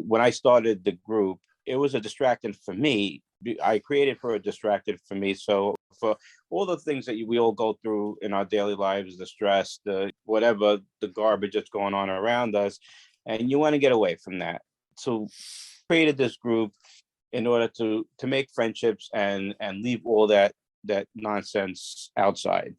when I started the group, it was a distraction for me. I created for a distraction for me. So for all the things that we all go through in our daily lives, the stress, the whatever, the garbage that's going on around us, and you want to get away from that. So created this group in order to make friendships and leave all that nonsense outside.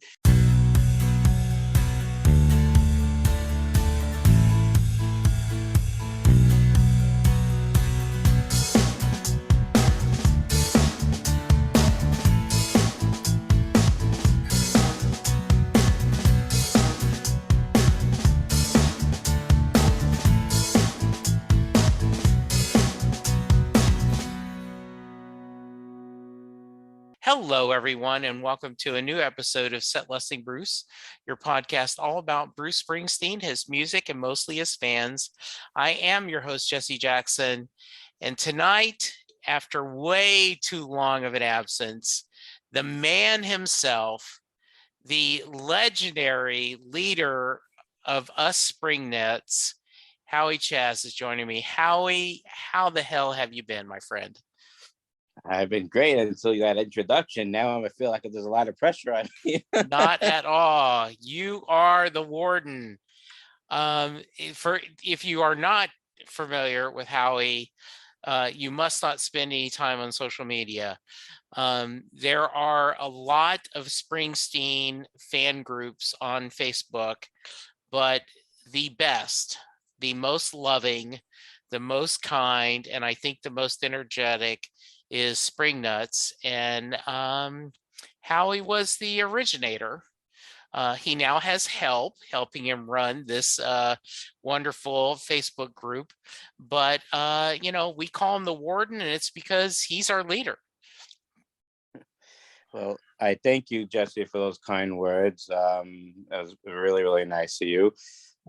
Hello, everyone, and welcome to a new episode of Set Lusting Bruce, your podcast all about Bruce Springsteen, his music, and mostly his fans. I am your host, Jesse Jackson, and tonight, after way too long of an absence, the man himself, the legendary leader of us Springnets, Howie Chaz, is joining me. Howie, how the hell have you been, my friend? I've been great until that introduction. Now I feel like there's a lot of pressure on me. Not at all. You are the warden. If you are not familiar with Howie, you must not spend any time on social media. There are a lot of Springsteen fan groups on Facebook, but the best, the most loving, the most kind, and I think the most energetic is Springnuts. And Howie was the originator. He now has help helping him run this wonderful Facebook group. But, we call him the warden, and it's because he's our leader. Well, I thank you, Jesse, for those kind words. That was really, really nice of you.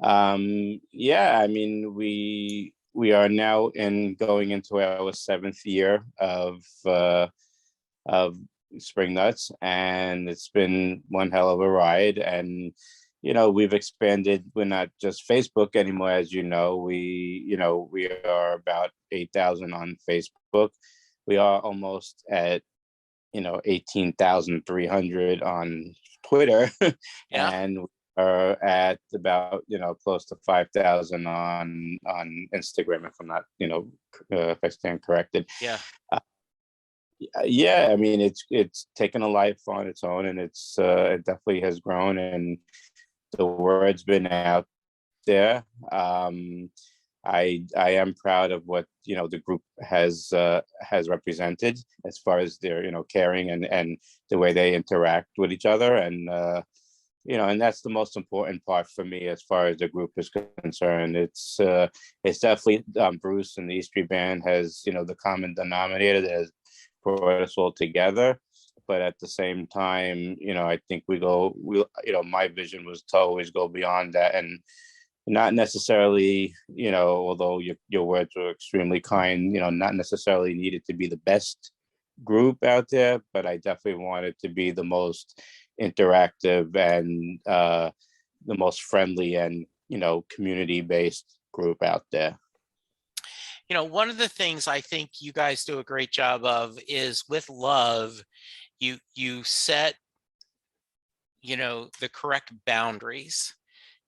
Yeah, I mean, we are now going into our 7th year of Spring Nuts, and it's been one hell of a ride. And we've expanded. We're not just Facebook anymore, as you know. We are about 8,000 on Facebook. We are almost at 18,300 on Twitter, Yeah. and are at about close to 5,000 on Instagram, if I'm not if I stand corrected. Yeah. Yeah, I mean it's taken a life on its own, and it definitely has grown, and the word's been out there. I am proud of what the group has represented as far as their caring and the way they interact with each other, and and that's the most important part for me as far as the group is concerned. It's definitely Bruce and the E Street Band has the common denominator that has brought us all together. But at the same time, I think my vision was to always go beyond that, and not necessarily, although your words were extremely kind, not necessarily needed to be the best group out there, but I definitely wanted to be the most interactive and the most friendly and community-based group out there. One of the things I think you guys do a great job of is with love, you set the correct boundaries.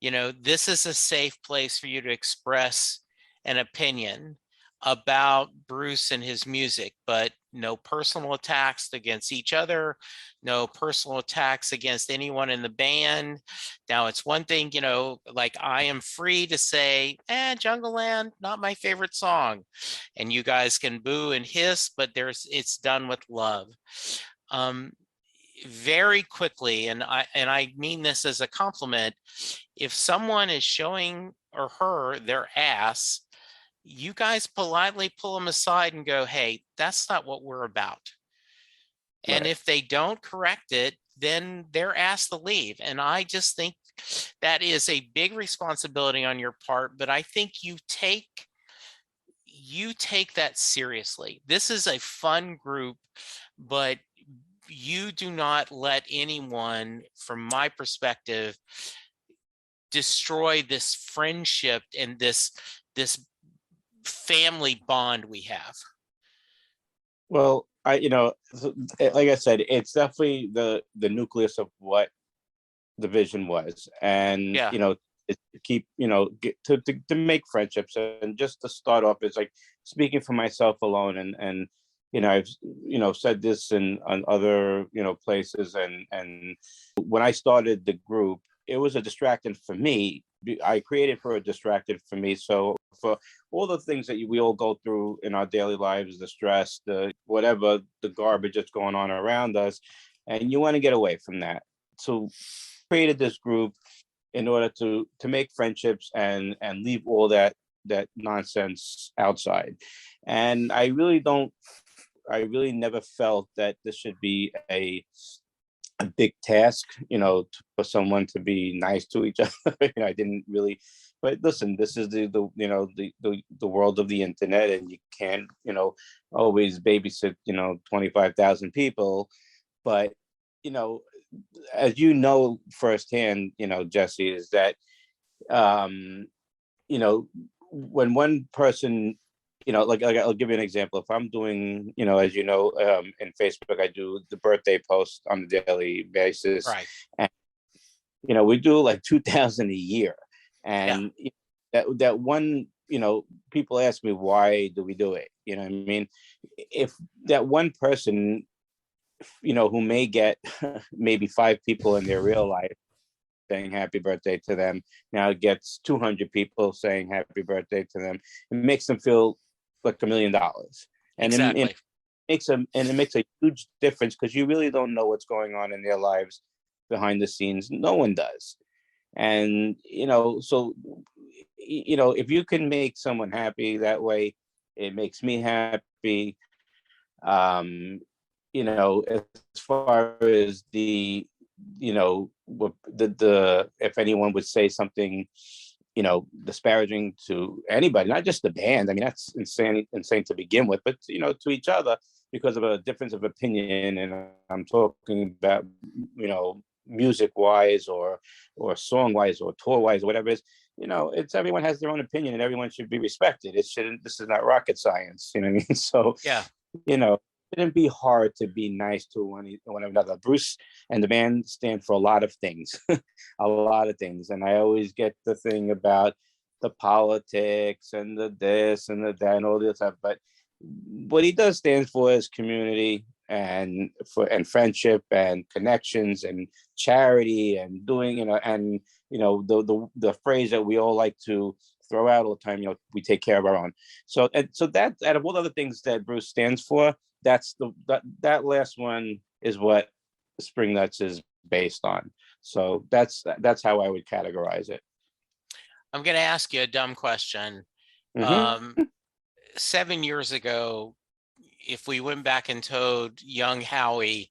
This is a safe place for you to express an opinion about Bruce and his music, but no personal attacks against each other, no personal attacks against anyone in the band. Now, it's one thing, like I am free to say, Jungle Land, not my favorite song. And you guys can boo and hiss, but it's done with love. Very quickly, and I mean this as a compliment, if someone is showing or her their ass, you guys politely pull them aside and go, hey, that's not what we're about. Right. And if they don't correct it, then they're asked to leave. And I just think that is a big responsibility on your part, but I think you take that seriously. This is a fun group, but you do not let anyone, from my perspective, destroy this friendship and this family bond we have? Well, like I said, it's definitely the nucleus of what the vision was, and Yeah. it's to keep, to make friendships, and just to start off, it's like speaking for myself alone, and I've said this in on other places, and when I started the group, it was a distraction for me. I created for a distraction for me. So for all the things that we all go through in our daily lives, the stress, the whatever, the garbage that's going on around us, and you want to get away from that. So created this group in order to make friendships and leave all that nonsense outside. And I really never felt that this should be a big task, for someone to be nice to each other. I didn't really, but listen, this is the world of the internet, and you can't, always babysit, 25,000 people. But, you know, as firsthand, Jesse, is that, um, when one person, like I'll give you an example. If I'm doing, as in Facebook, I do the birthday post on a daily basis, Right. and we do like 2,000 a year, Yeah. and that one, people ask me, why do we do it? You know what I mean? If that one person, who may get maybe 5 people in their real life saying happy birthday to them, now it gets 200 people saying happy birthday to them. It makes them feel like $1 million, and Exactly. it makes a huge difference, because you really don't know what's going on in their lives behind the scenes. No one does. And so if you can make someone happy that way, it makes me happy. um as far as what the if anyone would say something, disparaging to anybody, not just the band. I mean, that's insane to begin with, but to each other, because of a difference of opinion. And I'm talking about, music wise, or song wise, or tour wise, or whatever it is. It's everyone has their own opinion, and everyone should be respected. It shouldn't. This is not rocket science. You know what I mean? So, Yeah. it shouldn't be hard to be nice to one another. Bruce and the band stand for a lot of things, a lot of things. And I always get the thing about the politics and the this and the that and all this stuff. But what he does stand for is community, and friendship, and connections, and charity, and doing, and the phrase that we all like to throw out all the time, we take care of our own. So that, out of all the other things that Bruce stands for, that last one is what Spring Nuts is based on. So that's how I would categorize it. I'm going to ask you a dumb question. Mm-hmm. 7 years ago, if we went back and told young Howie,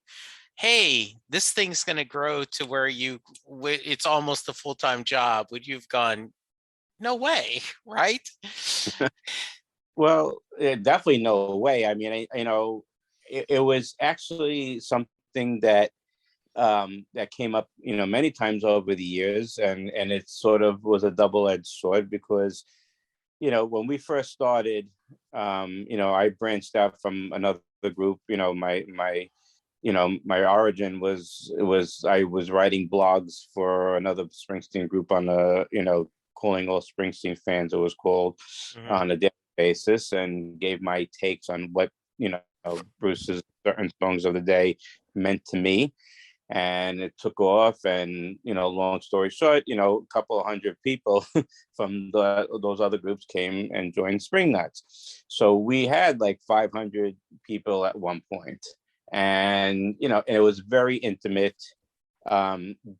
hey, this thing's going to grow to where it's almost a full-time job, would you have gone, no way, right? Well, definitely no way. I mean, it was actually something that came up, many times over the years, and it sort of was a double-edged sword, because when we first started, I branched out from another group. My origin was I was writing blogs for another Springsteen group on calling all Springsteen fans, it was called, on a daily basis, and gave my takes on what Bruce's certain songs of the day meant to me. And it took off, and long story short, a couple of hundred people from those other groups came and joined Spring Nuts. So we had like 500 people at one point, and it was very intimate.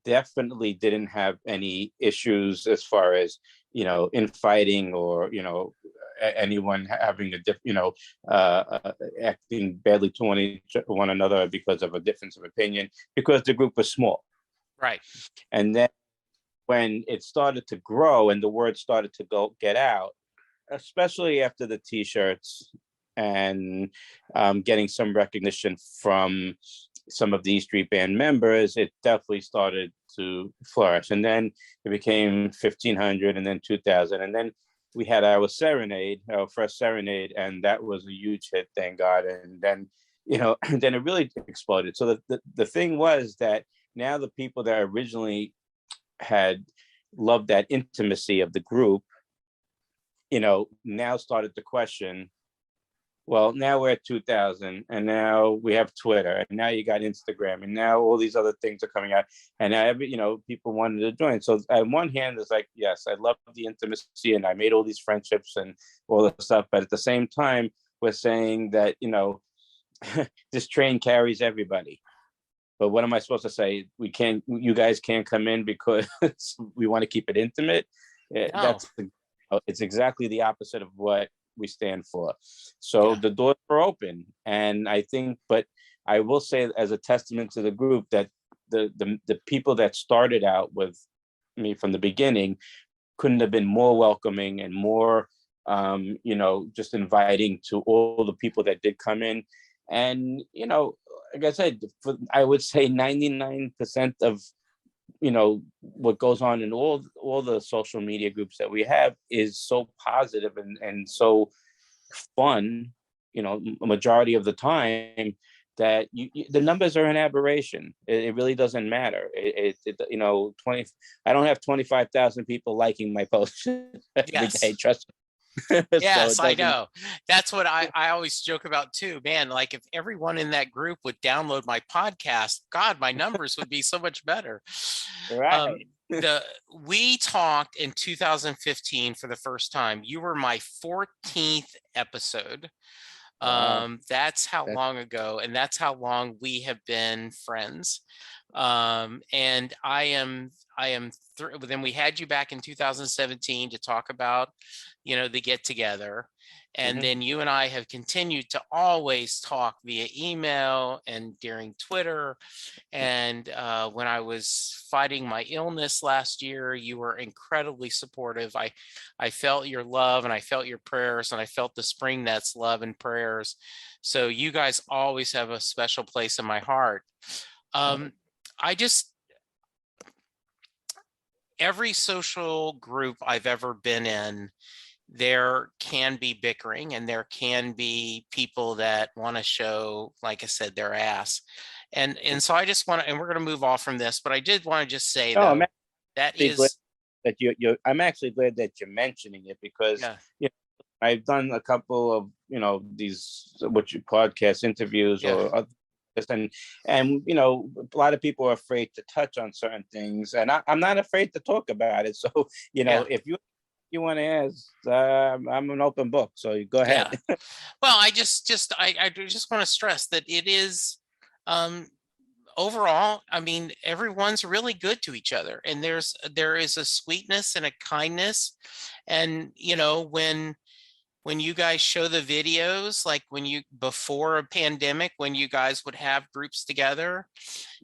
Definitely didn't have any issues as far as infighting, or anyone having acting badly to one another because of a difference of opinion, because the group was small. Right. And then when it started to grow and the word started to get out, especially after the t-shirts, and getting some recognition from some of the E Street Band members, it definitely started to flourish. And then it became 1,500, and then 2,000, and then we had our serenade, our first serenade, and that was a huge hit, thank God. And then, then it really exploded. So the thing was that now the people that originally had loved that intimacy of the group, now started to question, well, now we're at 2000, and now we have Twitter, and now you got Instagram, and now all these other things are coming out, and now people wanted to join. So on one hand, it's like, yes, I love the intimacy, and I made all these friendships and all this stuff, but at the same time, we're saying that this train carries everybody. But what am I supposed to say? You guys can't come in because we want to keep it intimate. No. It's exactly the opposite of what we stand for. So the doors are open, and I think, but I will say, as a testament to the group, that the people that started out with me from the beginning couldn't have been more welcoming and more just inviting to all the people that did come in. And like I said, I would say 99% of what goes on in all the social media groups that we have is so positive and so fun, a majority of the time, that the numbers are an aberration. It really doesn't matter. 20. I don't have 25,000 people liking my post every day. Trust me. Yes, so I know. That's what I always joke about too, man. Like, if everyone in that group would download my podcast, God, my numbers would be so much better. Right. We talked in 2015 for the first time. You were my 14th episode. Wow. That's how long ago, and that's how long we have been friends. And then we had you back in 2017 to talk about, the get together. And then you and I have continued to always talk via email and during Twitter. And when I was fighting my illness last year, you were incredibly supportive. I felt your love, and I felt your prayers, and I felt the Spring Nets love and prayers. So you guys always have a special place in my heart. Every social group I've ever been in, there can be bickering, and there can be people that want to show, like I said, their ass. And so I just want to, and we're going to move off from this, but I did want to just say, though, that is that I'm actually glad that you're mentioning it, because I've done a couple of these podcast interviews or other, and a lot of people are afraid to touch on certain things, and I'm not afraid to talk about it. So if you want to ask, I'm an open book, so you go ahead. Well, I just want to stress that it is, overall, I mean, everyone's really good to each other, and there is a sweetness and a kindness. And when you guys show the videos, like before a pandemic, when you guys would have groups together,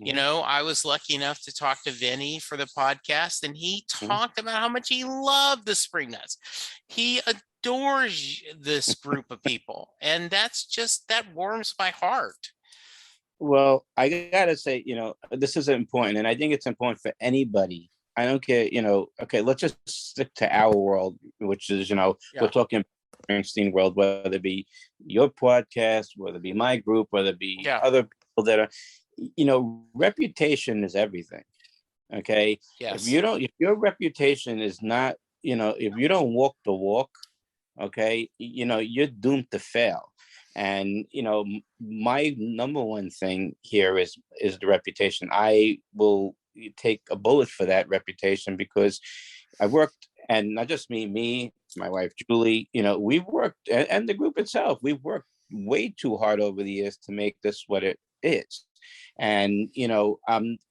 I was lucky enough to talk to Vinny for the podcast, and he talked about how much he loved the Spring Nuts. He adores this group of people, and that warms my heart. Well, I gotta say, this is important, and I think it's important for anybody. I don't care, okay, let's just stick to our world, which is, we're talking Springsteen world, whether it be your podcast, whether it be my group, whether it be other people that are, reputation is everything. Okay. Yes. If your reputation is not, if you don't walk the walk, okay, you're doomed to fail. And, my number one thing here is the reputation. I will take a bullet for that reputation, because I worked, and not just me, my wife, Julie, we've worked, and the group itself, we've worked way too hard over the years to make this what it is. And,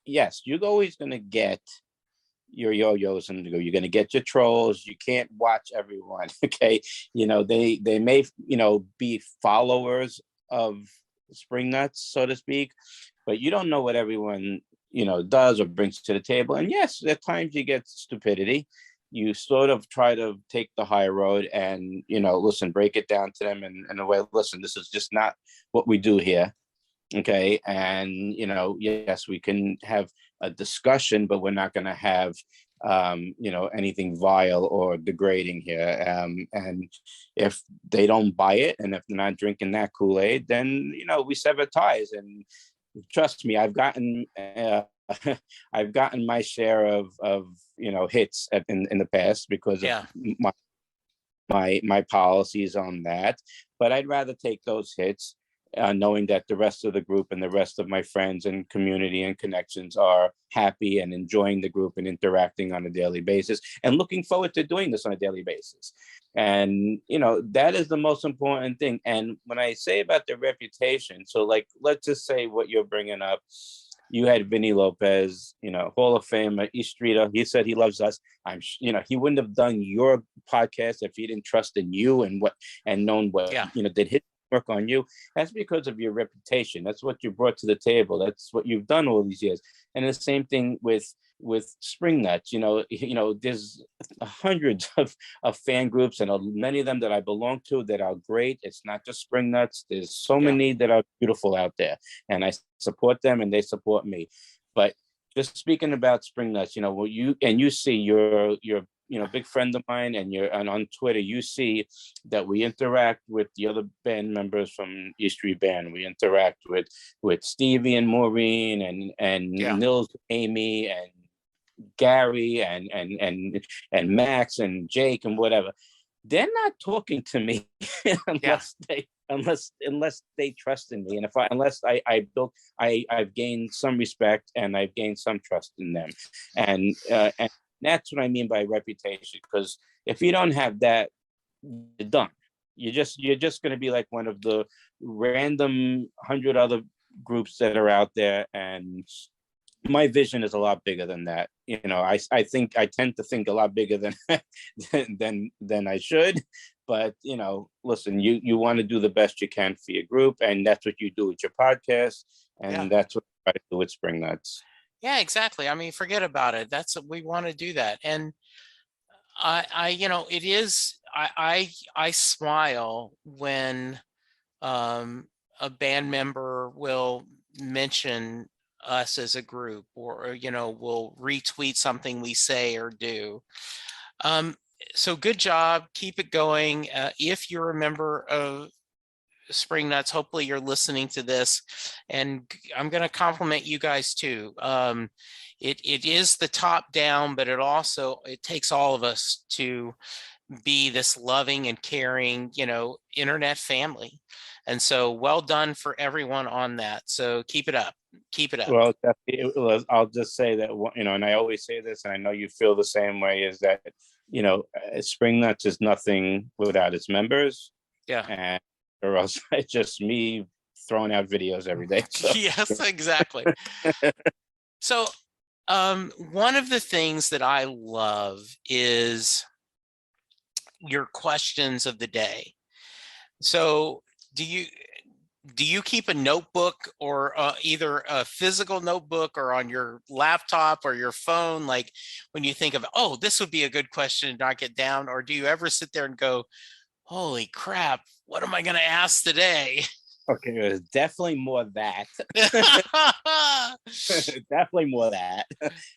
yes, you're always going to get your yo-yos, and you're going to get your trolls. You can't watch everyone. Okay. They may, be followers of Spring Nuts, so to speak, but you don't know what everyone, does or brings to the table. And yes, at times you get stupidity. You sort of try to take the high road and, listen, break it down to them in a way, listen, this is just not what we do here. Okay. And, yes, we can have a discussion, but we're not going to have, anything vile or degrading here. And if they don't buy it, and if they're not drinking that Kool-Aid, then we sever ties. And trust me, I've gotten I've gotten my share of hits in the past because of Yeah. my policies on that. But I'd rather take those hits, knowing that the rest of the group and the rest of my friends and community and connections are happy and enjoying the group and interacting on a daily basis and looking forward to doing this on a daily basis. And that is the most important thing. And when I say about the reputation, so like, let's just say what you're bringing up. You had Vinny Lopez, Hall of Famer, East Streeter. He said he loves us. He wouldn't have done your podcast if he didn't trust in you and known what, Yeah. did his work on you. That's because of your reputation. That's what you brought to the table. That's what you've done all these years. And the same thing with Spring Nuts. There's hundreds of fan groups, and many of them that I belong to that are great. It's not just Spring Nuts. There's so many that are beautiful out there, and I support them and they support me. But just speaking about Spring Nuts, you see you're big friend of mine, and on Twitter you see that we interact with the other band members from East Street Band. We interact with Stevie and Maureen and Nils, Amy, and Gary and Max and Jake and whatever. They're not talking to me unless they trust in me, and I've gained some respect and I've gained some trust in them, and that's what I mean by reputation. Because if you don't have that, you're done. You're just going to be like one of the random 100 other groups that are out there. And my vision is a lot bigger than that. I think I tend to think a lot bigger than I should. But listen, you want to do the best you can for your group, and that's what you do with your podcast, and that's what I try to do with Spring Nuts. Yeah, exactly. I mean, forget about it. That's what we want to do that. And it is, I smile when a band member will mention us as a group, or will retweet something we say or do. So good job. Keep it going. If you're a member of Spring Nuts, hopefully you're listening to this, and I'm going to compliment you guys too. It is the top down, but it takes all of us to be this loving and caring, internet family. And so well done for everyone on that. So keep it up. Keep it up. Well, I'll just say that, and I always say this, and I know you feel the same way, is that, Spring Nuts is nothing without its members. Yeah. And or else it's just me throwing out videos every day. So. Yes, exactly. So one of the things that I love is your questions of the day. So do you keep a notebook, or either a physical notebook or on your laptop or your phone, like when you think of, oh, this would be a good question to knock it down? Or do you ever sit there and go, holy crap, what am I going to ask today? Okay, it was definitely more that. Definitely more that.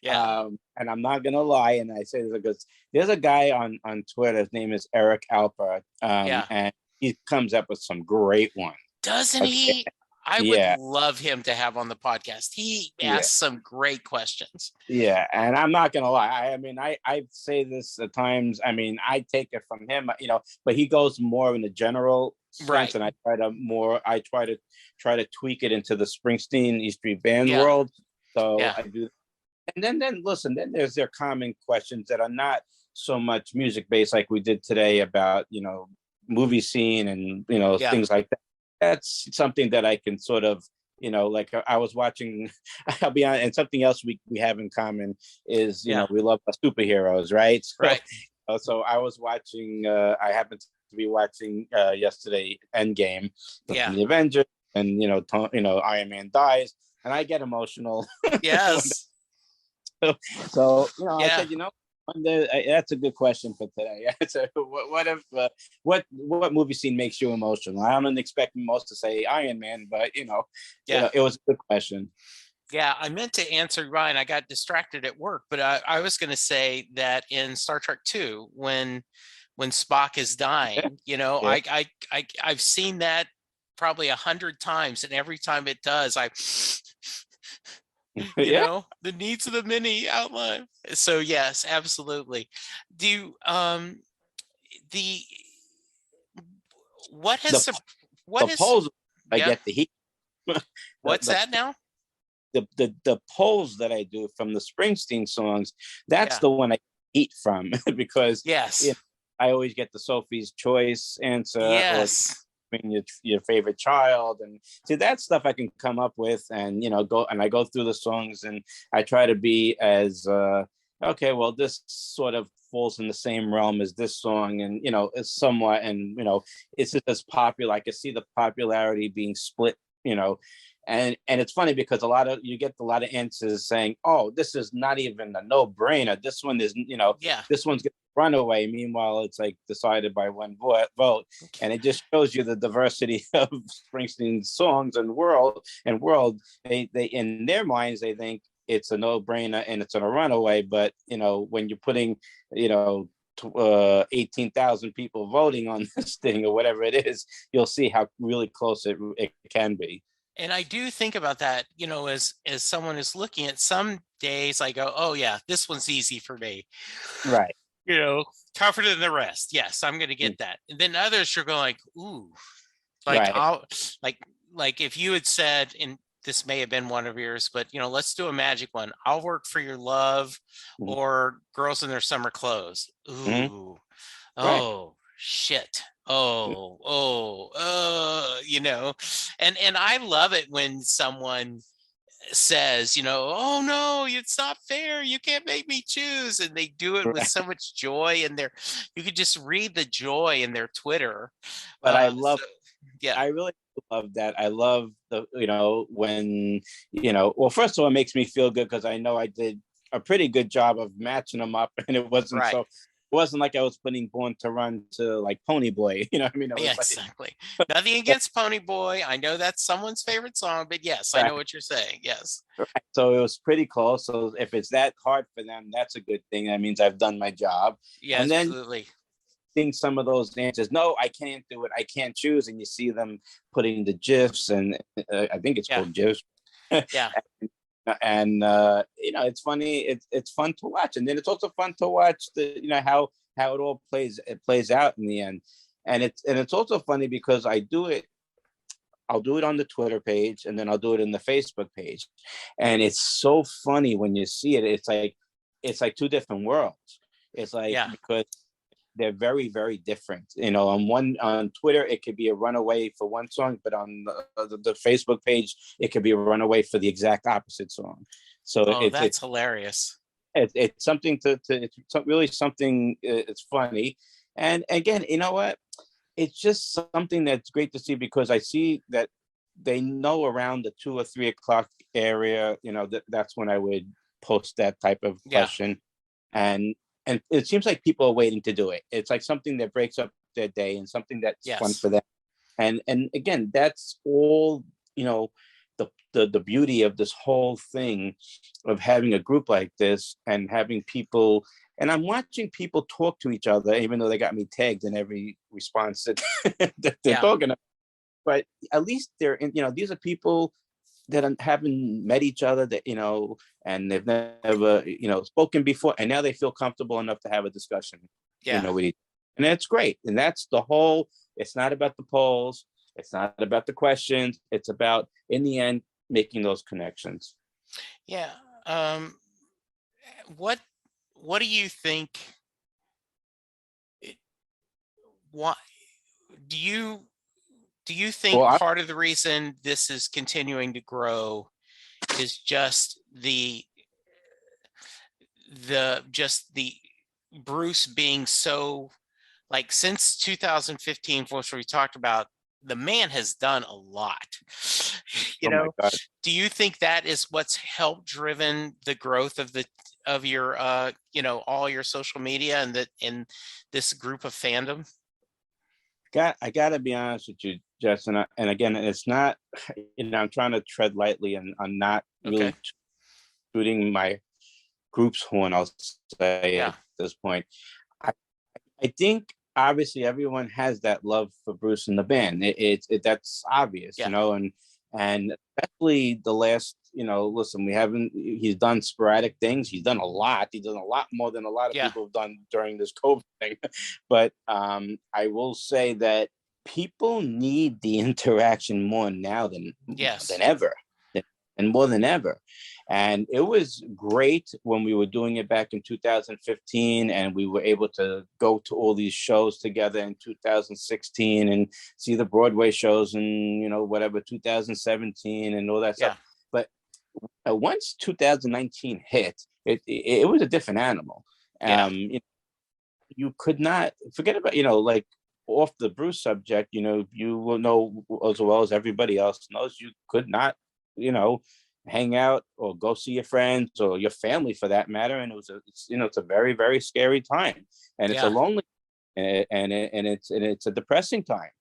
Yeah. And I'm not gonna lie, and I say this because there's a guy on Twitter. His name is Eric Alper, and he comes up with some great ones. Doesn't he? I would love him to have on the podcast. He asks some great questions. Yeah, and I'm not gonna lie. I say this at times. I take it from him, but he goes more in the general sense, and I try to tweak it into the Springsteen East Street Band world. So I do. And then listen, then there's their common questions that are not so much music based, like we did today about movie scene and things like that. That's something that I can sort of, like I was watching, I'll be honest, and something else we have in common is, we love our superheroes, right? So I was watching, I happened to be watching yesterday Endgame, the Avengers, and, Iron Man dies, and I get emotional. Yes. So I said, that's a good question for today. So what movie scene makes you emotional? I don't expect most to say Iron Man, but it was a good question. Yeah, I meant to answer Ryan. I got distracted at work, but I was going to say that in Star Trek 2, when Spock is Yeah, dying, yeah, I've seen that probably 100 times, and every time it does, I, yeah. the needs of the many outline. So yes, absolutely. Do you, the what has The sur- what the is polls, I yeah? get the heat. the, What's the that now? the polls that I do from the Springsteen songs, that's Yeah. the one I eat from because Yes. I always get the Sophie's Choice answer or Yes. your favorite child, and see that stuff I can come up with, and I go through the songs and I try to be as okay, well, this sort of falls in the same realm as this song, and it's somewhat, and it's just as popular. I can see the popularity being split, you know and it's funny because you get a lot of answers saying, oh, this is not even a no-brainer, this one is, Yeah. this one's gonna run away. Meanwhile, it's like decided by one vote, and it just shows you the diversity of Springsteen's songs and world. They in their minds they think it's a no-brainer and it's gonna run away, but when you're putting, you know 18,000 people voting on this thing or whatever it is, you'll see how really close it can be. And I do think about that, as someone is looking at some days, I go, oh yeah, this one's easy for me. Right. You know, tougher than the rest. Yes, I'm gonna get that. And then others you're going like, ooh, like Right. I'll like like if you had said, and this may have been one of yours, but let's do a magic one. I'll work for your love, Mhm. or girls in their summer clothes. Mhm. Ooh, Right. oh shit. And I love it when someone says, oh no, it's not fair. You can't make me choose. And they do it with Right. so much joy, and you could just read the joy in their Twitter. But I So love, yeah, I really love that. I love when, well, first of all, it makes me feel good because I know I did a pretty good job of matching them up, and right. it wasn't like I was putting Born to Run to like Pony Boy. You know what I mean? It Yeah, was like, exactly. Nothing against Pony Boy. I know that's someone's favorite song, but yes, I right. know what you're saying. Yes. Right. So it was pretty close. So if it's that hard for them, that's a good thing. That means I've done my job. Yeah, And then absolutely. seeing some of those answers, no, I can't do it, I can't choose, and you see them putting the gifs, and I think it's Yeah. called gifs. Yeah. And it's funny, it's fun to watch, and then it's also fun to watch the how it plays out in the end. And it's also funny because I'll do it on the Twitter page, and then I'll do it in the Facebook page, and it's so funny when you see it. It's like two different worlds. It's like, Yeah. because they're very, very different. On Twitter it could be a runaway for one song, but on the Facebook page it could be a runaway for the exact opposite song. So Oh, it's that's hilarious. it's something it's really something. It's funny, and again, you know what? It's just something that's great to see, because I see that they know around the 2 or 3 o'clock area. That's when I would post that type of Yeah. question, and it seems like people are waiting to do it. It's like something that breaks up their day and something that's fun Yes. for them. And again, that's all. The beauty of this whole thing, of having a group like this and having people. And I'm watching people talk to each other, even though they got me tagged in every response that, that they're Yeah. talking about. But at least these are people that haven't met each other, and they've never spoken before, and now they feel comfortable enough to have a discussion, Yeah. with each. And that's great. And that's the whole. It's not about the polls. It's not about the questions. It's about, in the end, making those connections. Yeah. Um, what what do you think? it- Why do you do you think Well, part of the reason this is continuing to grow is just the Bruce being so, like, since 2015, which we talked about, the man has done a lot. You oh my know, God. do you think that is what's helped driven the growth of your all your social media and that in this group of fandom? I gotta be honest with you. Jess, and again, it's not, I'm trying to tread lightly, and I'm not Okay. really shooting my group's horn, I'll say Yeah. at this point. I, I think obviously everyone has that love for Bruce and the band. That's obvious, Yeah. and especially the last, listen, he's done sporadic things. He's done a lot. He's done a lot more than a lot of Yeah. people have done during this COVID thing. But I will say that people need the interaction more now than Yes. ever, and more than ever. And it was great when we were doing it back in 2015, and we were able to go to all these shows together in 2016 and see the Broadway shows and, whatever, 2017 and all that Yeah. stuff. But once 2019 hit, it was a different animal. Yeah. You could not forget about, like, off the Bruce subject, you will know as well as everybody else knows, you could not, hang out or go see your friends or your family for that matter. And it's a very, very scary time, and it's a Yeah. lonely, and it's a depressing time.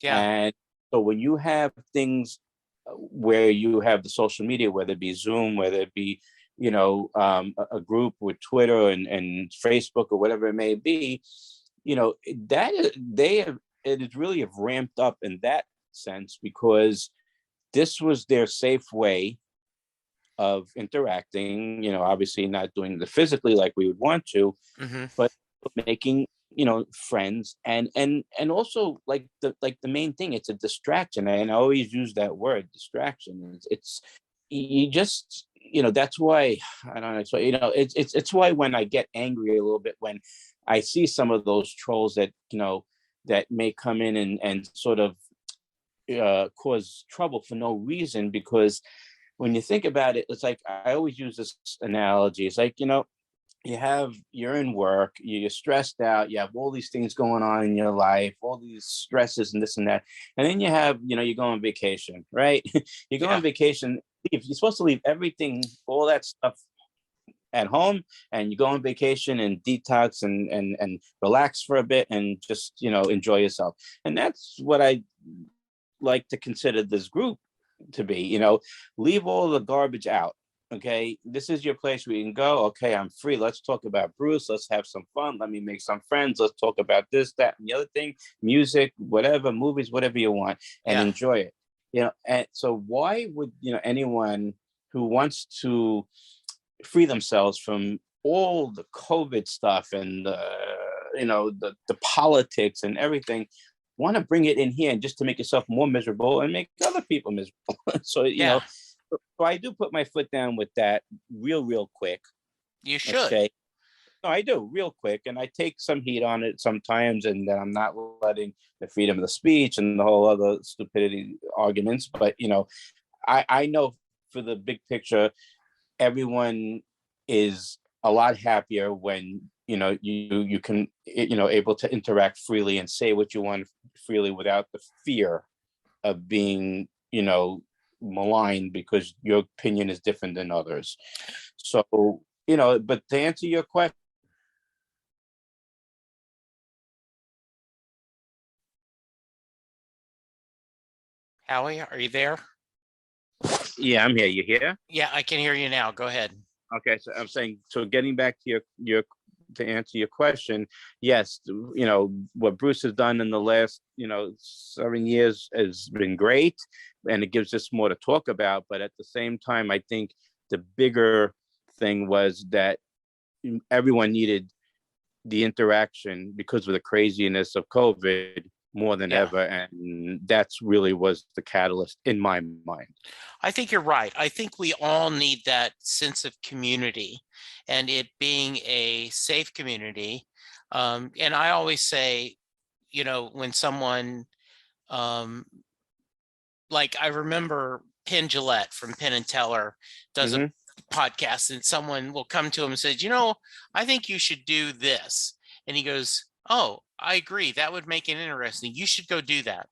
Yeah. And so when you have things where you have the social media, whether it be Zoom, whether it be, a group with Twitter and Facebook or whatever it may be, that it is really have ramped up in that sense, because this was their safe way of interacting, obviously not doing the physically like we would want to, Mm-hmm. but making, friends, and also like the main thing, it's a distraction. And I always use that word, distraction. It's you just, that's why I don't know. So, it's why when I get angry a little bit when I see some of those trolls that, that may come in and sort of cause trouble for no reason, because when you think about it, it's like I always use this analogy. It's like, you're in work, you're stressed out, you have all these things going on in your life, all these stresses and this and that. And then you have, you go on vacation, right? You go Yeah. on vacation, if you're supposed to leave everything, all that stuff at home, and you go on vacation and detox and relax for a bit and just, enjoy yourself. And that's what I like to consider this group to be. Leave all the garbage out. Okay, this is your place where you can go. Okay, I'm free. Let's talk about Bruce. Let's have some fun. Let me make some friends. Let's talk about this, that, and the other thing, music, whatever, movies, whatever you want, and Yeah. enjoy it. And so why would, anyone who wants to free themselves from all the COVID stuff and the politics and everything, want to bring it in here and just to make yourself more miserable and make other people miserable? So, Yeah. so I do put my foot down with that real quick. You should. Okay. No, I do real quick. And I take some heat on it sometimes, and then I'm not letting the freedom of the speech and the whole other stupidity arguments. But, I know for the big picture, everyone is a lot happier when, you can, able to interact freely and say what you want freely without the fear of being, maligned because your opinion is different than others. So, but to answer your question, Howie, are you there? yeah, I'm here. You here? Yeah, I can hear you now. Go ahead. Okay, so I'm saying, so getting back to your to answer your question, yes, what Bruce has done in the last, 7 years has been great, and it gives us more to talk about. But at the same time, I think the bigger thing was that everyone needed the interaction because of the craziness of COVID more than Yeah. ever, and that's really was the catalyst in my mind. I think you're right. I think we all need that sense of community, and it being a safe community. And I always say, when someone, um, like I remember Penn Jillette from Penn and Teller does a Mm-hmm. podcast, and someone will come to him and says, I think you should do this. And he goes, oh, I agree. That would make it interesting. You should go do that.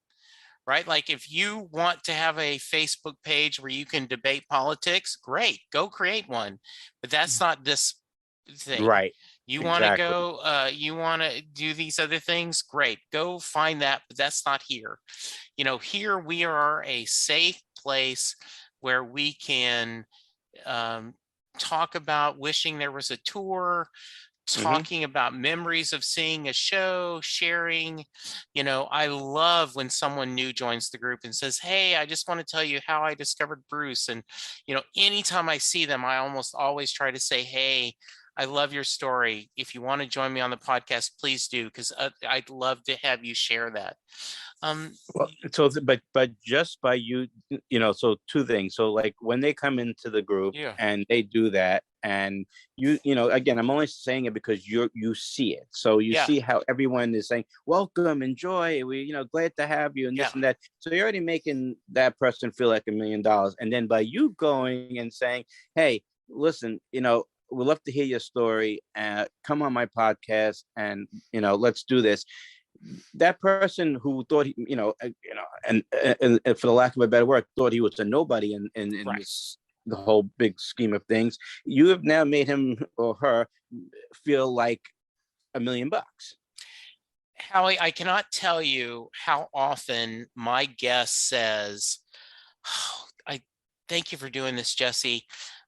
Right? Like if you want to have a Facebook page where you can debate politics, great, go create one. But that's not this thing. Right. You want to Exactly. go, you want to do these other things? Great. Go find that, but that's not here. Here we are a safe place where we can um, talk about wishing there was a tour, Hmm. talking about memories of seeing a show, sharing. I love when someone new joins the group and says, "Hey, I just want to tell you how I discovered Bruce." And, anytime I see them, I almost always try to say, "Hey, I love your story. If you want to join me on the podcast, please do, because I'd love to have you share that." Um, Well, so but just by you, so two things. So like when they come into the group yeah, and they do that, and again, I'm only saying it because you see it. So you yeah, see how everyone is saying, "Welcome, enjoy. We glad to have you," and yeah, this and that. So you're already making that person feel like $1 million. And then by you going and saying, "Hey, listen, we'd love to hear your story. Come on my podcast, and let's do this." That person who thought and for the lack of a better word, thought he was a nobody in right. this the whole big scheme of things. You have now made him or her feel like $1 million. Howie, I cannot tell you how often my guest says, "Oh, I thank you for doing this, Jesse.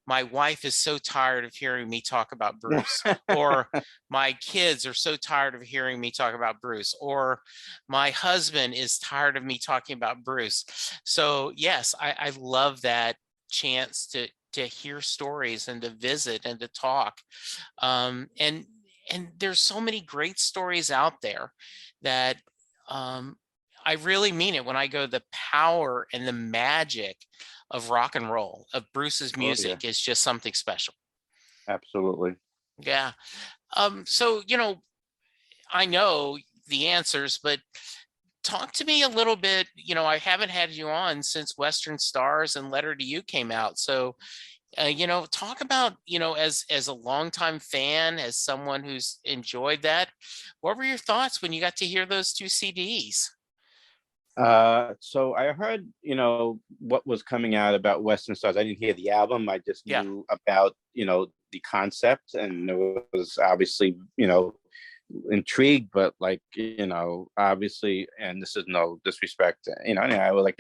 My wife is so tired of hearing me talk about Bruce," or "My kids are so tired of hearing me talk about Bruce," or "My husband is tired of me talking about Bruce." So yes, I love that chance to hear stories and to visit and to talk. And there's so many great stories out there that um, I really mean it when I go, the power and the magic of rock and roll, of Bruce's Oh yeah, music is just something special. absolutely. Yeah. So, I know the answers, but talk to me a little bit. I haven't had you on since Western Stars and Letter to You came out. So, talk about, as a longtime fan, as someone who's enjoyed that, what were your thoughts when you got to hear those two CDs? So I heard, what was coming out about Western Stars. I didn't hear the album. I just Yeah. knew about, the concept, and it was obviously, intrigued, but like, obviously, and this is no disrespect, I would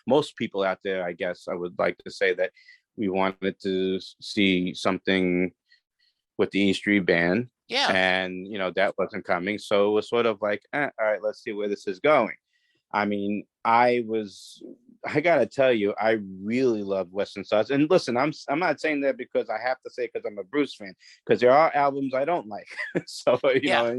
most people out there, I guess I would like to say that we wanted to see something with the E Street Band, Yeah. and that wasn't coming. So it was sort of like, all right, let's see where this is going. I mean, I gotta tell you, I really love Western Stars. And listen, I'm not saying that because I have to say because I'm a Bruce fan, because there are albums I don't like. So Yeah.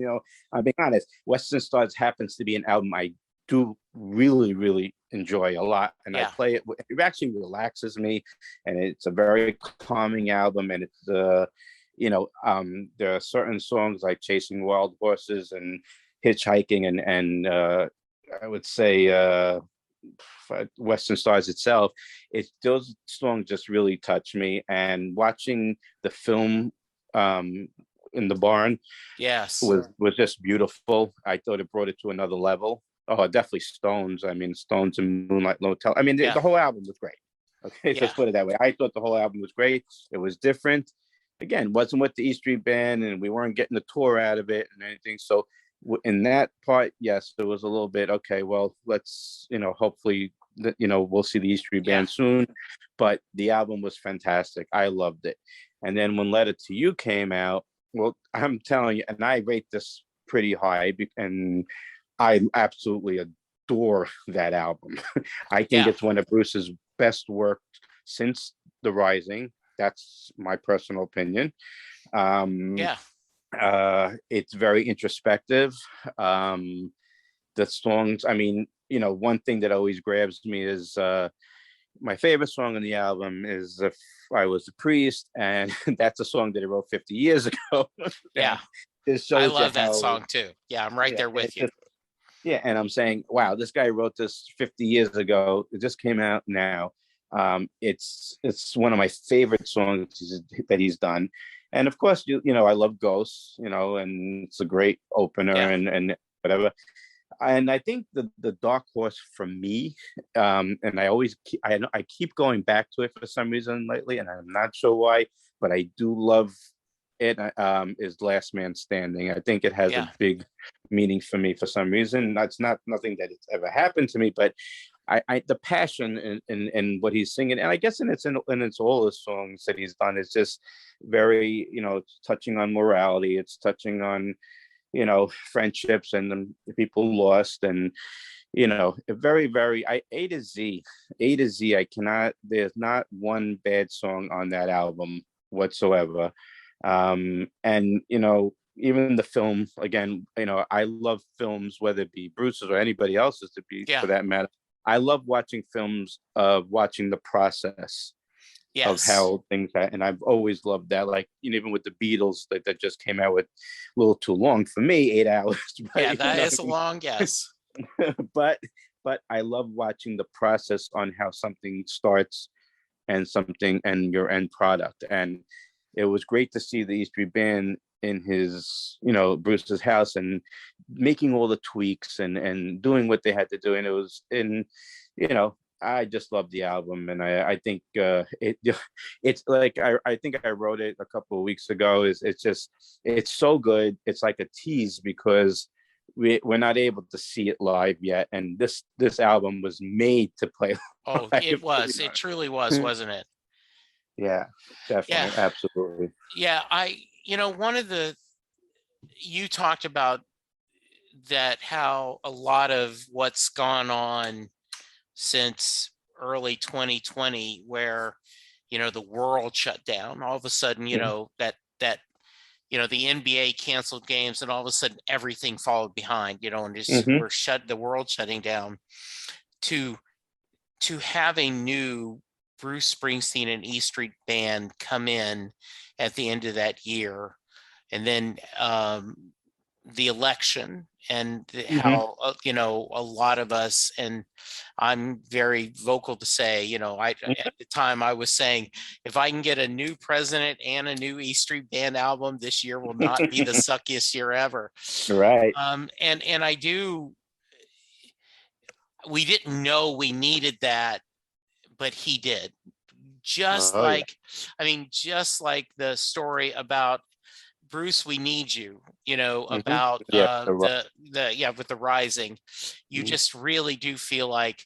I'm being honest. Western Stars happens to be an album I do really, really enjoy a lot, and I Yeah. play it. It actually relaxes me, and it's a very calming album. And it's there are certain songs like "Chasing Wild Horses" and "Hitchhiking," and I would say Western Stars itself. Those songs just really touch me. And watching the film um, in the barn Yes. was just beautiful. I thought it brought it to another level. Oh, definitely Stones. I mean, Stones and Moonlight Motel. I mean, Yeah. the whole album was great. Okay, so Yeah. let's put it that way. I thought the whole album was great. It was different. Again, wasn't with the E Street Band, and we weren't getting the tour out of it and anything. So in that part, yes, there was a little bit. Okay, well, let's hopefully we'll see the E Street Yeah. Band soon. But the album was fantastic. I loved it. And then when Letter to You came out, well, I'm telling you, and I rate this pretty high, and I absolutely adore that album. I think Yeah. it's one of Bruce's best work since The Rising. That's my personal opinion. Um, Yeah. it's very introspective. Um, the songs, I mean, one thing that always grabs me is my favorite song on the album is "If I Was a Priest," and that's a song that he wrote 50 years ago. Yeah. And it I shows you love that how, song too. Yeah, I'm right yeah, there with it's you. just, yeah. And I'm saying, wow, this guy wrote this 50 years ago. It just came out now. It's one of my favorite songs that he's done. And of course, I love Ghosts, and it's a great opener Yeah. and whatever. And I think the dark horse for me, and I keep going back to it for some reason lately, and I'm not sure why, but I do love it is Last Man Standing. I think it has a Yeah. big meaning for me for some reason. That's not nothing that it's ever happened to me, but I the passion in what he's singing, and I guess in it's all his songs that he's done is just very, it's touching on morality. It's touching on, friendships and the people lost, and very, very, A to Z. I cannot, there's not one bad song on that album whatsoever. And, even the film, again, I love films, whether it be Bruce's or anybody else's to be for Yeah. that matter. I love watching films of watching the process of Yes. how things and I've always loved that. Like, even with the Beatles that just came out with a little too long for me, 8 hours. Yeah, But that is a long guess. but but I love watching the process on how something starts and something and your end product. And it was great to see the E Street Band in his, Bruce's house and making all the tweaks and doing what they had to do. And it was you know, I just love the album, and I think it's like I think I wrote it a couple of weeks ago. It's so good. It's like a tease because we're not able to see it live yet, and this album was made to play Oh, it live. was. It truly was, wasn't it? Yeah, Yeah. definitely, absolutely. Yeah. One of the, you talked about that, how a lot of what's gone on since early 2020, where, the world shut down, all of a sudden, Yeah. that the NBA canceled games, and all of a sudden everything followed behind, and just Hmm. the world shutting down, to have a new Bruce Springsteen and E Street Band come in at the end of that year, and then the election, and Hmm. how a lot of us, and I'm very vocal to say, I at the time I was saying, if I can get a new president and a new E Street Band album, this year will not be the suckiest year ever. Right. And I do. We didn't know we needed that, but he did. Just Oh yeah. like, just like the story about Bruce, we need you, Hmm. about Yeah. yeah, with the Rising. You Mhm. just really do feel like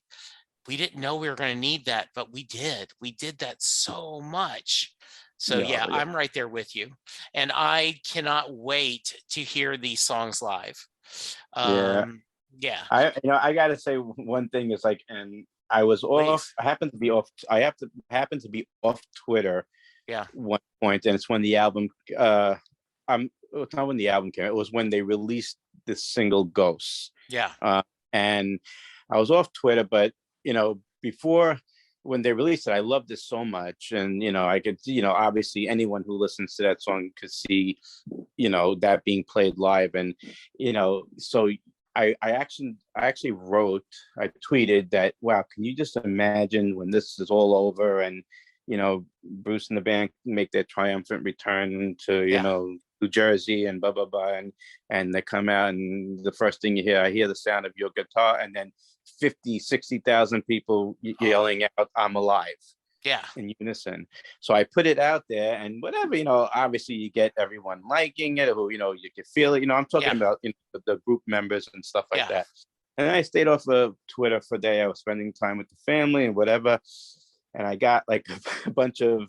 we didn't know we were going to need that, but we did. We did that so much. So Yeah. yeah, Yeah. I'm right there with you. And I cannot wait to hear these songs live. Yeah. Um, yeah, I gotta say one thing is like, and I was off. please. I happened to be off. I have to happen to be off Twitter Yeah, one point, and it's when the album. It's not when the album came. It was when they released this single "Ghosts," yeah, and I was off Twitter. But before when they released it, I loved it so much, and I could, obviously anyone who listens to that song could see, that being played live, and so I actually wrote, I tweeted that, wow, can you just imagine when this is all over and Bruce and the band make their triumphant return to yeah. New Jersey and blah blah blah, and they come out, and the first thing I hear the sound of your guitar, and then 50, 60,000 people Oh, yelling out, "I'm alive," yeah, in unison. So I put it out there, and whatever, obviously you get everyone liking it, who, you can feel it. I'm talking yeah, about, the group members and stuff like yeah. that. And I stayed off of Twitter for a day. I was spending time with the family and whatever. And I got like a bunch of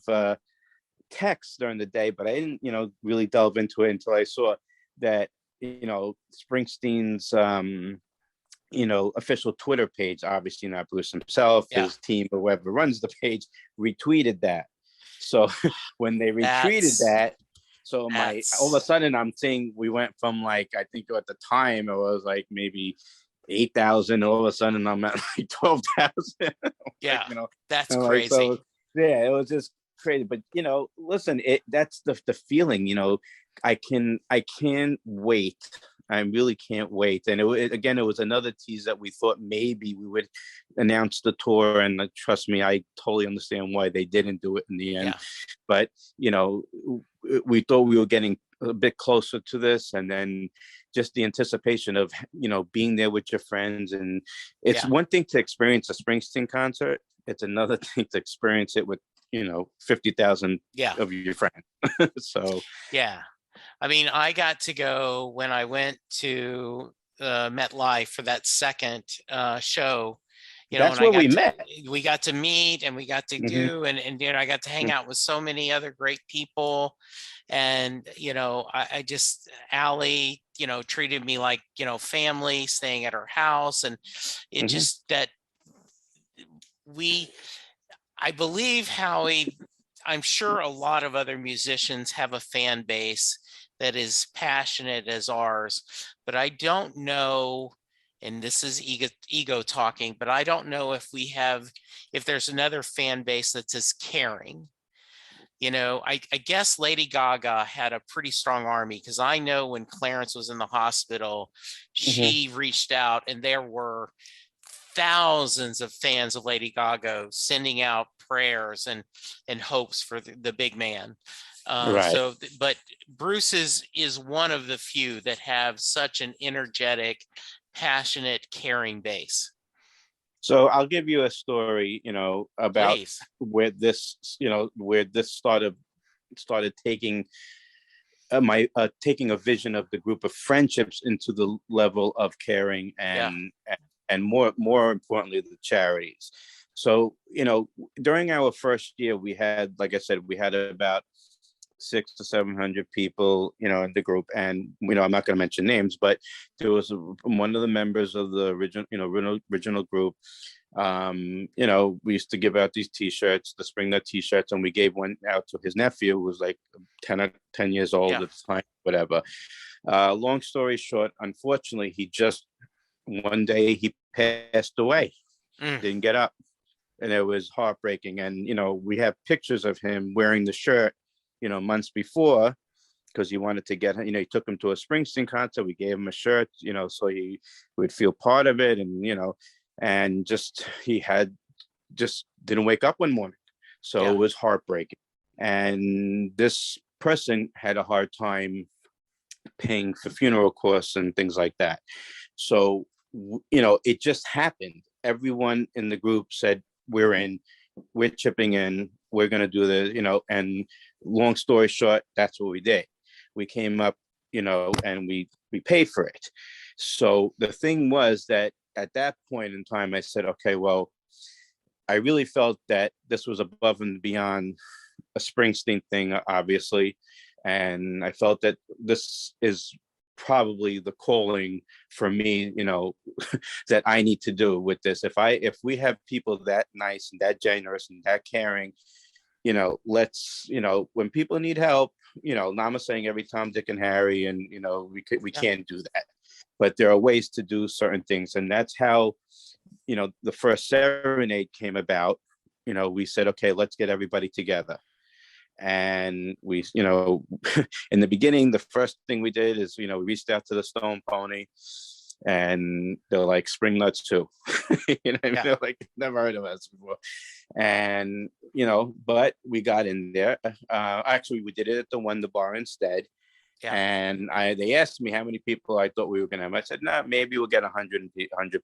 texts during the day, but I didn't, really delve into it until I saw that, Springsteen's, official Twitter page, obviously not Bruce himself, Yeah. his team or whoever runs the page, retweeted that. So when they retweeted That's that, so my all of a that's sudden I'm seeing we went from, like, I think at the time it was like maybe 8,000. All of a sudden I'm at like 12,000. Like, yeah, that's and like, crazy. so yeah, it was just crazy. But listen, that's the feeling. I can't wait. I really can't wait. And again, it was another tease that we thought maybe we would announce the tour. And trust me, I totally understand why they didn't do it in the end. Yeah, But we thought we were getting a bit closer to this, and then just the anticipation of being there with your friends. And it's yeah, one thing to experience a Springsteen concert, it's another thing to experience it with 50,000 Yeah. of your friends. So Yeah. I mean, I got to go when I went to MetLife for that second show. that's And where we met. we got to meet and we got to Hmm. do, and I got to hang out with so many other great people. And, I just, Allie, treated me like, family, staying at her house. And it Hmm. just that I believe, Howie, I'm sure a lot of other musicians have a fan base that is passionate as ours, but I don't know, and this is ego talking, but I don't know if there's another fan base that's as caring. I guess Lady Gaga had a pretty strong army, because I know when Clarence was in the hospital, Hmm. she reached out and there were thousands of fans of Lady Gaga sending out prayers and hopes for the big man. Right. But Bruce is one of the few that have such an energetic, passionate, caring base. So I'll give you a story, about Please. where this started taking taking a vision of the group of friendships into the level of caring Yeah. and more importantly, the charities. So, during our first year, we had, like I said, we had about 600 to 700 people, in the group. And, I'm not going to mention names, but there was one of the members of the original group. We used to give out these T-shirts, the Spring Nut T-shirts, and we gave one out to his nephew, who was like 10 years old Yeah. at the time, whatever. Long story short, unfortunately, one day he passed away, didn't get up, and it was heartbreaking. And we have pictures of him wearing the shirt, months before, because he wanted to get, he took him to a Springsteen concert. We gave him a shirt, so he would feel part of it, and he didn't wake up one morning, so Yeah. it was heartbreaking. And this person had a hard time paying for funeral costs and things like that. So it just happened. Everyone in the group said, we're chipping in, we're going to do this, and long story short, that's what we did. We came up, and we paid for it. So the thing was that at that point in time, I said, okay, well, I really felt that this was above and beyond a Springsteen thing, obviously. And I felt that this is probably the calling for me, that I need to do with this. If we have people that nice and that generous and that caring, let's, when people need help, I'm not saying every Tom, Dick, and Harry, and we can't do that, but there are ways to do certain things. And that's how, the first serenade came about. We said, okay, let's get everybody together. And we, in the beginning, the first thing we did is, we reached out to the Stone Pony, and they're like, Spring Nuts too. They're like, never heard of us before. And, but we got in there. Actually, we did it at the Wonder Bar instead. Yeah. And they asked me how many people I thought we were going to have. I said, no, maybe we'll get 100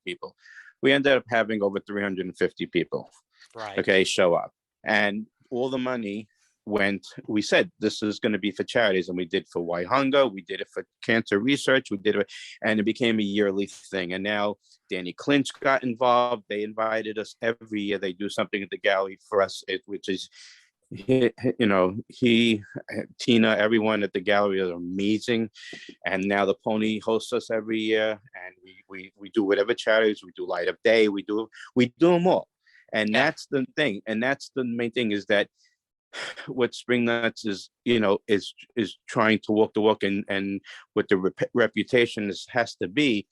people. We ended up having over 350 people. Right. Okay, show up. And all the money we said, this is going to be for charities. And we did for Why Hunger. We did it for cancer research. We did it, and it became a yearly thing. And now Danny Clinch got involved. They invited us every year. They do something at the gallery for us, which is, Tina, everyone at the gallery is amazing. And now the Pony hosts us every year, and we do whatever charities. We do Light of Day. We do them all. And that's the thing. And that's the main thing, is that what Spring Nuts is trying to walk the walk, and what the reputation has to be,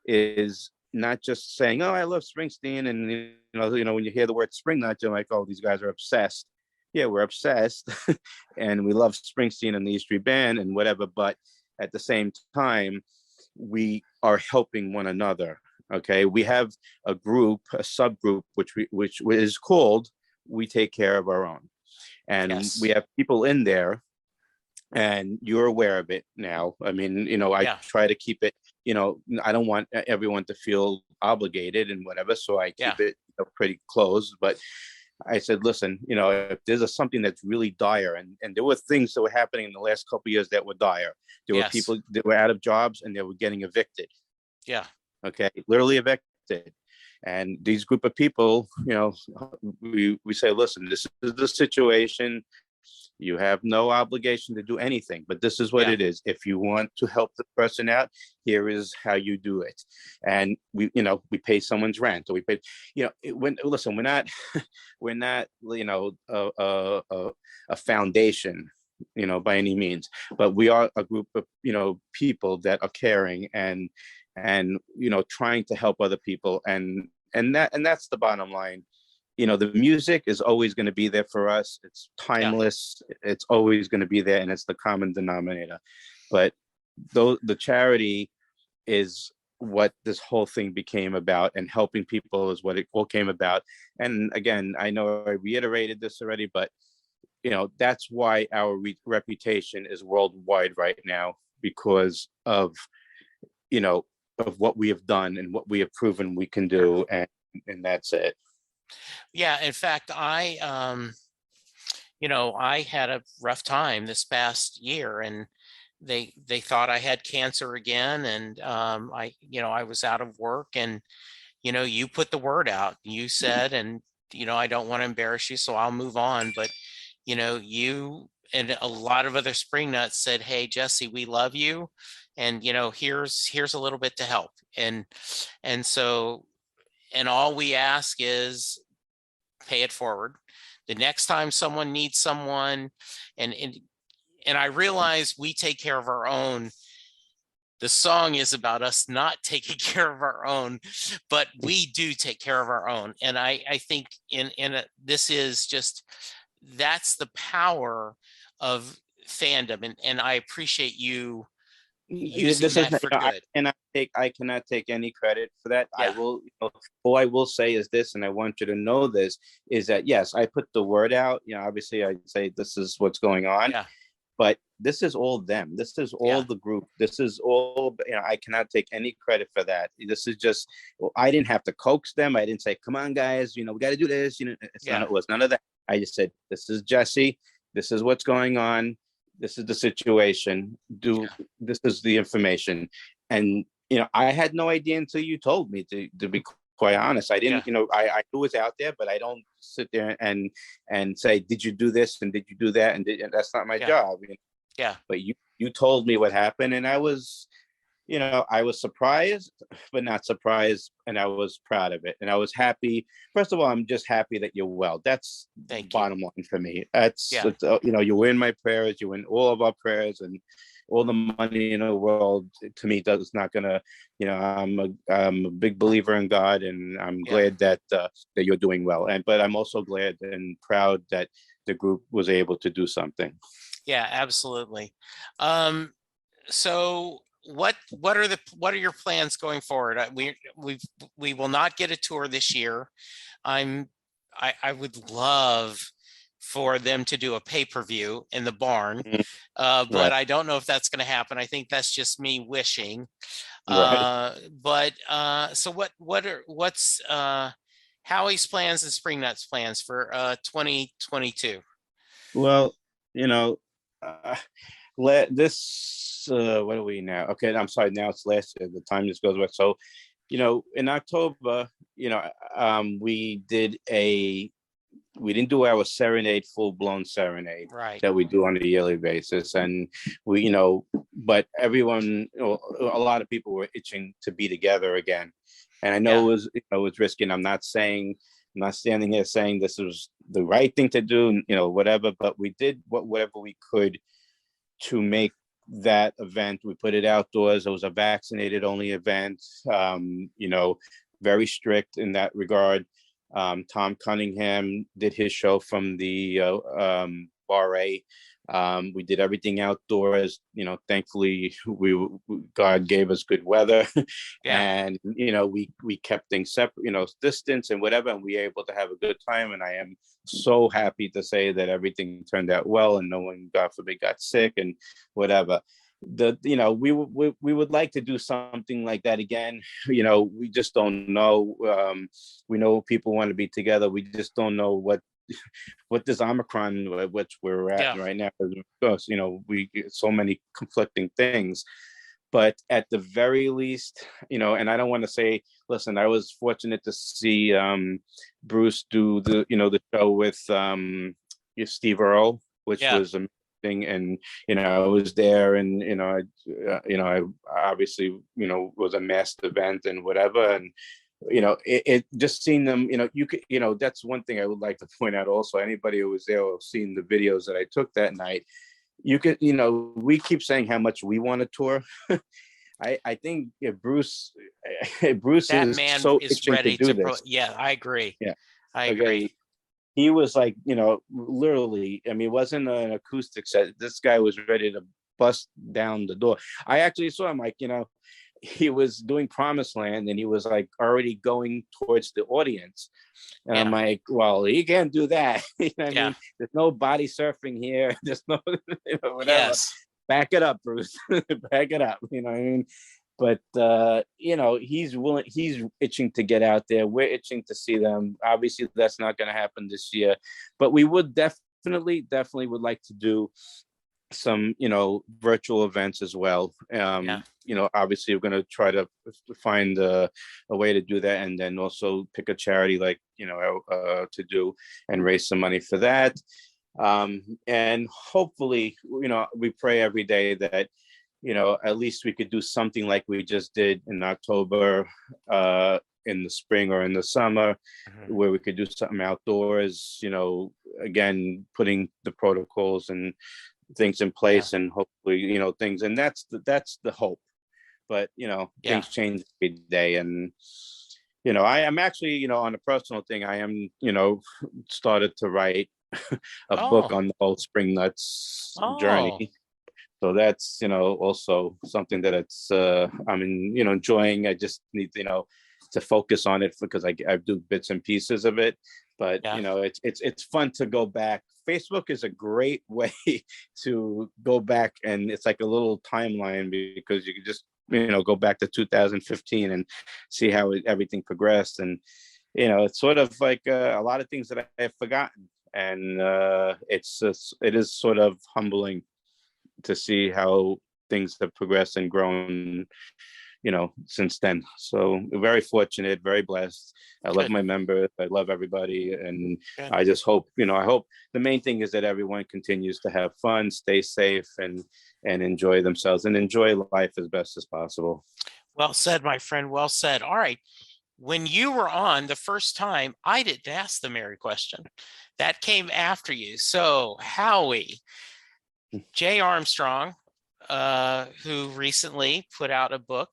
is not just saying, oh, I love Springsteen, and when you hear the word Spring Nuts, you're like, oh, these guys are obsessed. Yeah, we're obsessed, and we love Springsteen and the E Street Band and whatever, but at the same time, we are helping one another. Okay, we have a subgroup, which is called We Take Care of Our Own. And we have people in there, and you're aware of it now. I mean, I try to keep it, I don't want everyone to feel obligated and whatever, so I keep it pretty close. But I said, listen, if there's something that's really dire, and there were things that were happening in the last couple of years that were dire. There were Yes. people that were out of jobs and they were getting evicted. Yeah. Okay, literally evicted. And these group of people, we say, listen, this is the situation. You have no obligation to do anything, but this is what Yeah. it is. If you want to help the person out, here is how you do it. And we pay someone's rent, or we pay, listen, we're not, a foundation, by any means, but we are a group of, people that are caring and trying to help other people. And that's the bottom line. The music is always going to be there for us. It's Yeah. timeless. It's always going to be there, and it's the common denominator. But though the charity is what this whole thing became about, and helping people is what it all came about. And again, I know I reiterated this already, but that's why our reputation is worldwide right now, because of what we have done and what we have proven we can do, and that's it. Yeah. In fact, I had a rough time this past year, and they thought I had cancer again, and I was out of work, and you put the word out. You said, and I don't want to embarrass you, so I'll move on. But you and a lot of other spring nuts said, "Hey, Jesse, we love you, and here's a little bit to help." And all we ask is pay it forward. The next time someone needs someone, and and and I realize we take care of our own. The song is about us not taking care of our own, but we do take care of our own. And I think this is just, that's the power of fandom, and I appreciate you using This is, that for good. I cannot take any credit for that. I Yeah. will, all I will say is this, and I want you to know this, is that yes, I put the word out. Obviously I say this is what's going on, Yeah. but this is all them. This is all Yeah. the group. This is all, I cannot take any credit for that. This is just, I didn't have to coax them. I didn't say, come on guys, we got to do this. Yeah. It was none of that. I just said, this is Jesse. This is what's going on. This is the situation. This is the information. And, I had no idea until you told me, to be quite honest. I didn't, Yeah. I knew it was out there, but I don't sit there and say, did you do this? And did you do that? And that's not my Yeah. job. Yeah. But you told me what happened, and I was, I was surprised, but not surprised, and I was proud of it, and I was happy. First of all, I'm just happy that you're well. That's the bottom line for me. Yeah. You were in my prayers, you were in all of our prayers, and all the money in the world to me does not gonna. I'm a big believer in God, and I'm glad that you're doing well. But I'm also glad and proud that the group was able to do something. Yeah, absolutely. So what are your plans going forward? We will not get a tour this year. I would love for them to do a pay-per-view in the barn, but Right. I don't know if that's going to happen. I think that's just me wishing. Right. So what's Howie's plans and Spring Nuts plans for 2022? Well, uh, what are we now? Okay, I'm sorry. Now it's last year. The time just goes by. So, in October, we didn't do our serenade, full blown serenade Right. that we do on a yearly basis, and but everyone, a lot of people were itching to be together again, and I know it was risky. And I'm not standing here saying this was the right thing to do, whatever, but we did whatever we could to make that event. We put it outdoors. It was a vaccinated only event, very strict in that regard. Tom Cunningham did his show from the Bar A. We did everything outdoors. Thankfully, God gave us good weather, and we kept things separate, distance and whatever, and we were able to have a good time. And I am so happy to say that everything turned out well, and no one, God forbid, got sick and whatever. we would like to do something like that again. We just don't know. We know people want to be together. We just don't know what this Omicron, which we're at Yeah. right now, because we get so many conflicting things. But at the very least, and I don't want to say, listen, I was fortunate to see Bruce do the show with Steve Earle, which Yeah. was amazing. And I was there, and I obviously was a masked event and whatever. And it just seeing them, you could, that's one thing I would like to point out also. Anybody who was there or seen the videos that I took that night, you could, we keep saying how much we want to tour. I think Bruce That is man so is itching to ready do to this. yeah, I agree. Yeah. I agree. Okay. He was like, literally, I mean, it wasn't an acoustic set. This guy was ready to bust down the door. I actually saw him, like, he was doing Promised Land, and he was like already going towards the audience. And I'm Yeah. like, well, he can't do that. You know what I Yeah. mean? There's no body surfing here. There's no, whatever. Yes. Back it up, Bruce. Back it up. You know what I mean? But he's itching to get out there. We're itching to see them. Obviously, that's not going to happen this year, but we would definitely would like to do some virtual events as well. Yeah. Obviously we're going to try to find a way to do that, and then also pick a charity, like to do and raise some money for that. And hopefully, we pray every day that at least we could do something like we just did in October, in the spring or in the summer, where we could do something outdoors, again, putting the protocols and things in place, and hopefully things, and that's the hope. But things change every day. And I am actually, on a personal thing, I am started to write a book on the whole Spring Nuts journey. So that's also something that I'm enjoying. I just need to focus on it, because I do bits and pieces of it. But it's fun to go back. Facebook is a great way to go back, and it's like a little timeline, because you can just go back to 2015 and see how everything progressed. And it's sort of like a lot of things that I have forgotten, and it is sort of humbling to see how things have progressed and grown since then. So very fortunate, very blessed. I love my members. I love everybody. And I just hope, I hope the main thing is that everyone continues to have fun, stay safe, and enjoy themselves, and enjoy life as best as possible. Well said, my friend. Well said. All right. When you were on the first time, I didn't ask the Mary question. That came after you. So Howie, Jay Armstrong, who recently put out a book,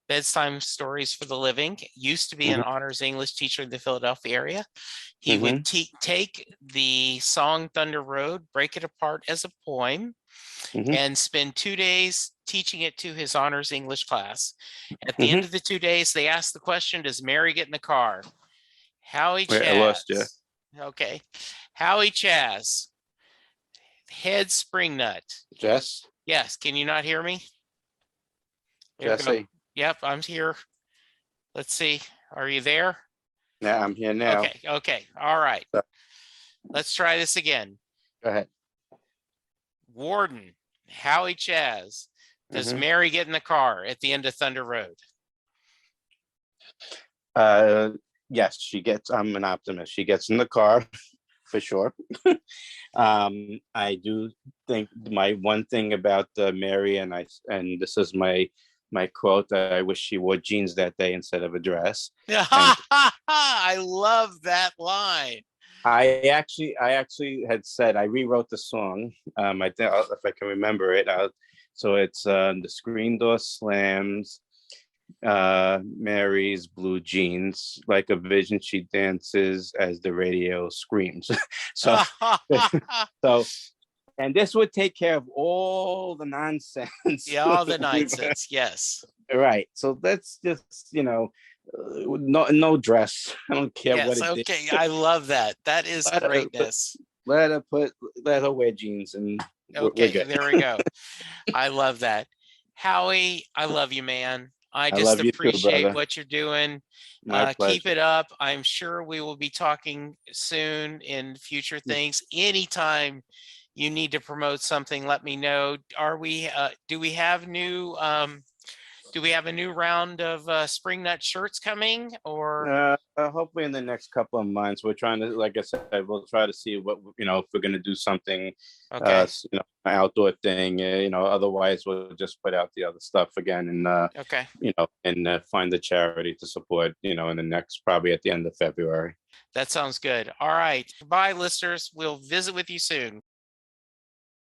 Bedtime Stories for the Living, used to be an honors English teacher in the Philadelphia area. He would take the song Thunder Road, break it apart as a poem, and spend 2 days teaching it to his honors English class. At the end of the 2 days, they asked the question, does Mary get in the car? Howie Chaz. I lost you. Okay. Howie Chaz, head Springnut. Jess? Yes. Can you not hear me? Jesse? Yep, I'm here. Let's see. Are you there? Yeah, I'm here now. Okay. All right. Let's try this again. Go ahead. Warden, Howie Chaz, does Mary get in the car at the end of Thunder Road? Yes, she gets. I'm an optimist. She gets in the car for sure. I do think my one thing about Mary, and this is my quote, I wish she wore jeans that day instead of a dress. I love that line. I actually had said, I rewrote the song. I think, if I can remember it. So it's the screen door slams, Mary's blue jeans, like a vision she dances as the radio screams. so and this would take care of all the nonsense. Yeah, all the nonsense. Yes. Right. So that's just, no dress. I don't care what it is. Okay. I love that. That is greatness. Let her wear jeans, and we're Okay, good. there we go. I love that. Howie, I love you, man. I I just love you too, appreciate brother. what you're doing. My Keep pleasure. it up. I'm sure we will be talking soon in future things. Anytime you need to promote something, let me know. Do we have do we have a new round of spring nut shirts coming or? Hopefully in the next couple of months, we're trying to, like I said, we'll try to see what, if we're going to do something, Okay. outdoor thing, otherwise we'll just put out the other stuff again and, Okay. find the charity to support, in the next, probably at the end of February. That sounds good. All right. Bye, listeners. We'll visit with you soon.